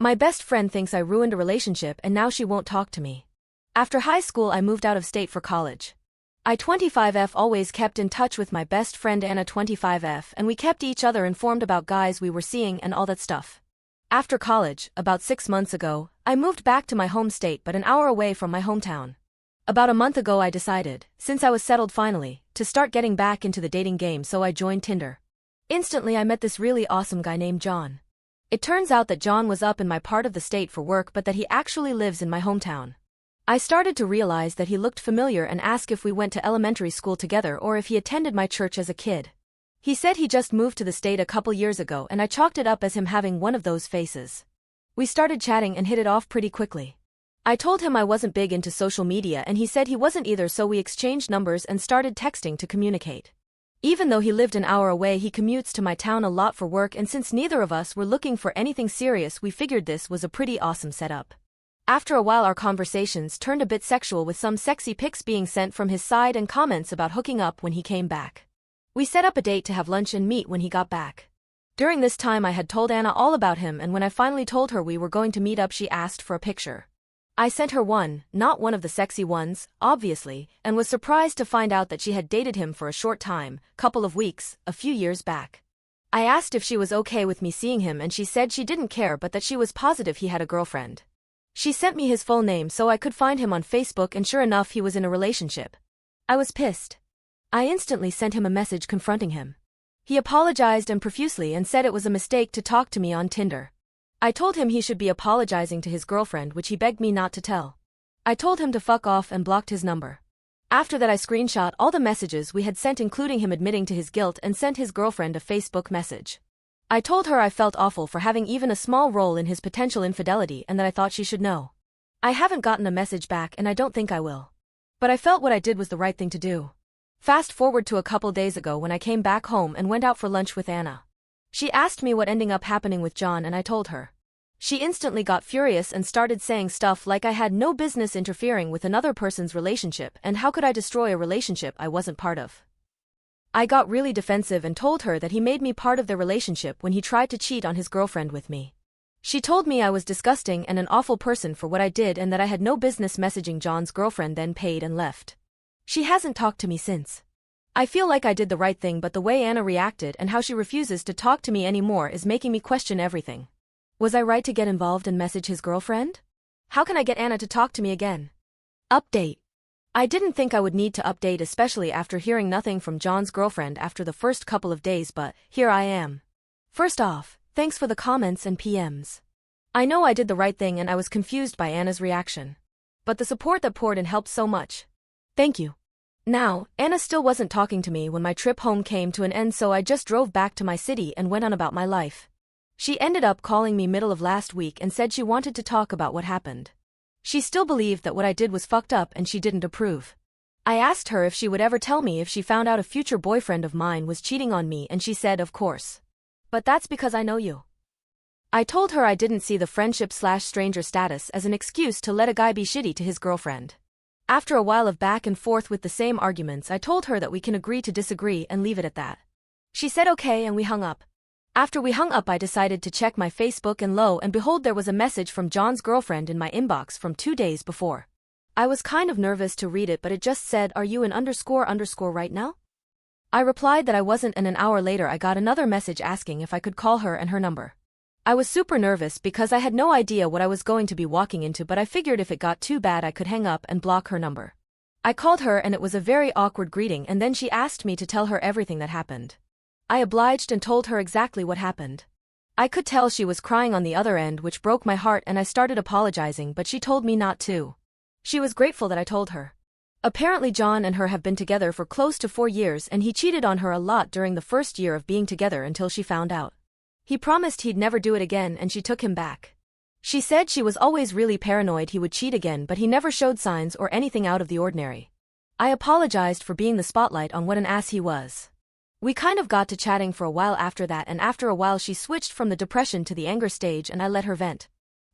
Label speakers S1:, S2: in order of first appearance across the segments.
S1: My best friend thinks I ruined a relationship and now she won't talk to me. After high school I moved out of state for college. I 25F always kept in touch with my best friend Anna 25F and we kept each other informed about guys we were seeing and all that stuff. After college, about 6 months ago, I moved back to my home state but an hour away from my hometown. About a month ago I decided, since I was settled finally, to start getting back into the dating game, so I joined Tinder. Instantly I met this really awesome guy named John. It turns out that John was up in my part of the state for work but that he actually lives in my hometown. I started to realize that he looked familiar and asked if we went to elementary school together or if he attended my church as a kid. He said he just moved to the state a couple years ago and I chalked it up as him having one of those faces. We started chatting and hit it off pretty quickly. I told him I wasn't big into social media and he said he wasn't either, so we exchanged numbers and started texting to communicate. Even though he lived an hour away, he commutes to my town a lot for work, and since neither of us were looking for anything serious, we figured this was a pretty awesome setup. After a while our conversations turned a bit sexual, with some sexy pics being sent from his side and comments about hooking up when he came back. We set up a date to have lunch and meet when he got back. During this time I had told Anna all about him, and when I finally told her we were going to meet up she asked for a picture. I sent her one, not one of the sexy ones, obviously, and was surprised to find out that she had dated him for a short time, couple of weeks, a few years back. I asked if she was okay with me seeing him and she said she didn't care but that she was positive he had a girlfriend. She sent me his full name so I could find him on Facebook, and sure enough he was in a relationship. I was pissed. I instantly sent him a message confronting him. He apologized and profusely and said it was a mistake to talk to me on Tinder. I told him he should be apologizing to his girlfriend, which he begged me not to tell. I told him to fuck off and blocked his number. After that I screenshot all the messages we had sent, including him admitting to his guilt, and sent his girlfriend a Facebook message. I told her I felt awful for having even a small role in his potential infidelity and that I thought she should know. I haven't gotten a message back and I don't think I will. But I felt what I did was the right thing to do. Fast forward to a couple days ago when I came back home and went out for lunch with Anna. She asked me what ended up happening with John and I told her. She instantly got furious and started saying stuff like I had no business interfering with another person's relationship and how could I destroy a relationship I wasn't part of. I got really defensive and told her that he made me part of their relationship when he tried to cheat on his girlfriend with me. She told me I was disgusting and an awful person for what I did and that I had no business messaging John's girlfriend, then paid and left. She hasn't talked to me since. I feel like I did the right thing, but the way Anna reacted and how she refuses to talk to me anymore is making me question everything. Was I right to get involved and message his girlfriend? How can I get Anna to talk to me again? Update. I didn't think I would need to update, especially after hearing nothing from John's girlfriend after the first couple of days, but here I am. First off, thanks for the comments and PMs. I know I did the right thing and I was confused by Anna's reaction. But the support that poured in helped so much. Thank you. Now, Anna still wasn't talking to me when my trip home came to an end, so I just drove back to my city and went on about my life. She ended up calling me middle of last week and said she wanted to talk about what happened. She still believed that what I did was fucked up and she didn't approve. I asked her if she would ever tell me if she found out a future boyfriend of mine was cheating on me, and she said of course. But that's because I know you. I told her I didn't see the friendship/stranger status as an excuse to let a guy be shitty to his girlfriend. After a while of back and forth with the same arguments, I told her that we can agree to disagree and leave it at that. She said okay and we hung up. After we hung up I decided to check my Facebook and lo and behold there was a message from John's girlfriend in my inbox from 2 days before. I was kind of nervous to read it, but it just said, "Are you in __ right now?" I replied that I wasn't, and an hour later I got another message asking if I could call her and her number. I was super nervous because I had no idea what I was going to be walking into, but I figured if it got too bad I could hang up and block her number. I called her and it was a very awkward greeting, and then she asked me to tell her everything that happened. I obliged and told her exactly what happened. I could tell she was crying on the other end, which broke my heart, and I started apologizing, but she told me not to. She was grateful that I told her. Apparently John and her have been together for close to 4 years and he cheated on her a lot during the first year of being together until she found out. He promised he'd never do it again and she took him back. She said she was always really paranoid he would cheat again, but he never showed signs or anything out of the ordinary. I apologized for being the spotlight on what an ass he was. We kind of got to chatting for a while after that, and after a while she switched from the depression to the anger stage and I let her vent.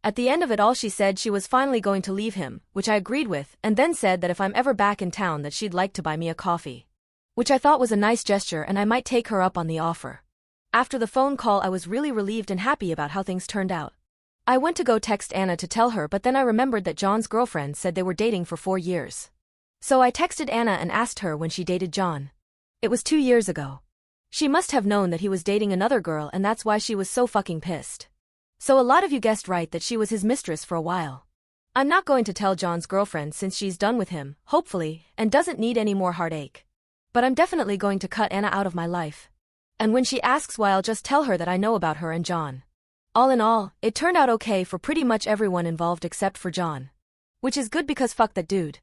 S1: At the end of it all she said she was finally going to leave him, which I agreed with, and then said that if I'm ever back in town that she'd like to buy me a coffee. Which I thought was a nice gesture and I might take her up on the offer. After the phone call I was really relieved and happy about how things turned out. I went to go text Anna to tell her, but then I remembered that John's girlfriend said they were dating for 4 years. So I texted Anna and asked her when she dated John. It was 2 years ago. She must have known that he was dating another girl, and that's why she was so fucking pissed. So a lot of you guessed right that she was his mistress for a while. I'm not going to tell John's girlfriend since she's done with him, hopefully, and doesn't need any more heartache. But I'm definitely going to cut Anna out of my life. And when she asks why, I'll just tell her that I know about her and John. All in all, it turned out okay for pretty much everyone involved except for John. Which is good because fuck that dude.